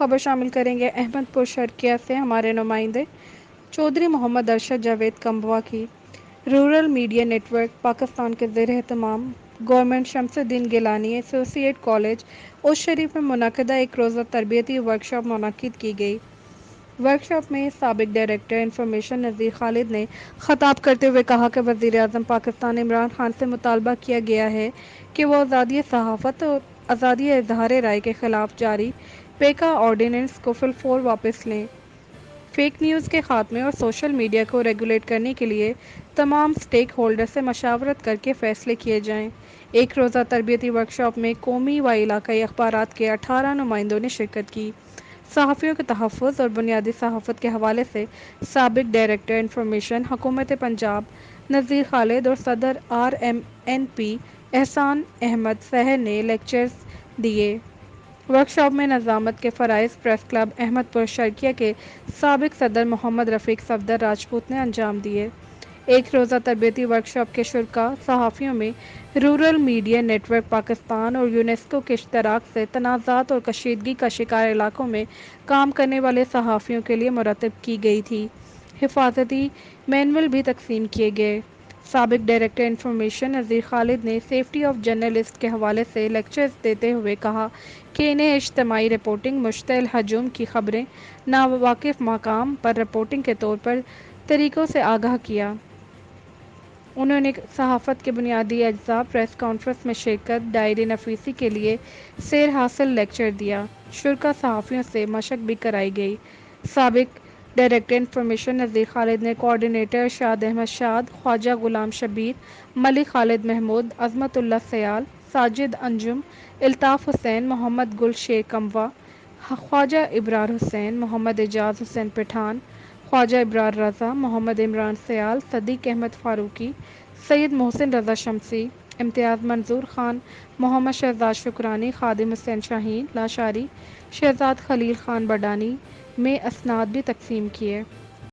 خبر شامل کریں گے احمد پور شرقیہ سے ہمارے نمائندے چودھری محمد ارشد جاوید کمبوا کی۔ Rural media network Pakistan کے زیر اہتمام گورنمنٹ شمس الدین گیلانی ایسوسی ایٹ کالج اوش شریف میں منعقدہ ایک روزہ تربیتی ورکشاپ منعقد کی گئی۔ ورکشاپ میں سابق ڈائریکٹر انفارمیشن نذیر خالد نے خطاب کرتے ہوئے کہا کہ وزیر اعظم پاکستان عمران خان سے مطالبہ کیا گیا ہے کہ وہ آزادی صحافت اور آزادی اظہار رائے کے خلاف جاری پیکا آرڈیننس کو فی الفور واپس لیں۔ فیک نیوز کے خاتمے اور سوشل میڈیا کو ریگولیٹ کرنے کے لیے تمام اسٹیک ہولڈر سے مشاورت کر کے فیصلے کیے جائیں۔ ایک روزہ تربیتی ورکشاپ میں قومی و علاقائی اخبارات کے 18 نمائندوں نے شرکت کی۔ صحافیوں کے تحفظ اور بنیادی صحافت کے حوالے سے سابق ڈائریکٹر انفارمیشن حکومت پنجاب نذیر خالد اور صدر RMNP احسان احمد سہر نے لیکچرز دیے۔ ورکشاپ میں نظامت کے فرائض پریس کلب احمد پور شرقیہ کے سابق صدر محمد رفیق صفدر راجپوت نے انجام دیے۔ ایک روزہ تربیتی ورکشاپ کے شرکاء صحافیوں میں rural media network Pakistan اور یونیسکو کے اشتراک سے تنازعات اور کشیدگی کا شکار علاقوں میں کام کرنے والے صحافیوں کے لیے مرتب کی گئی تھی۔ حفاظتی مینول بھی تقسیم کیے گئے۔ سابق ڈائریکٹر انفارمیشن نذیر خالد نے سیفٹی آف جرنلسٹ کے حوالے سے لیکچرز دیتے ہوئے کہا کہ انہیں اجتماعی رپورٹنگ مشتعل ہجوم کی خبریں ناواقف مقام پر رپورٹنگ کے طور پر طریقوں سے آگاہ کیا۔ انہوں نے صحافت کے بنیادی اجزاء پریس کانفرنس میں شرکت ڈائری نفیسی کے لیے سیر حاصل لیکچر دیا۔ شرکاء صحافیوں سے مشق بھی کرائی گئی۔ سابق ڈائریکٹر انفارمیشن نذیر خالد نے کوآرڈینیٹر ارشاد احمد شاد، خواجہ غلام شبیر، ملک خالد محمود، عظمت اللہ سیال، ساجد انجم، الطاف حسین، محمد گل شیر کمبوا، خواجہ ابرار حسین، محمد اعجاز حسین پٹھان، خواجہ ابرار رضا، محمد عمران سیال، صدیق احمد فاروقی، سید محسن رضا شمسی، امتیاز منظور خان، محمد شہزاد شکرانی، خادم حسین شاہین لاشاری، شہزاد خلیل خان بڈانی میں اسناد بھی تقسیم کیے۔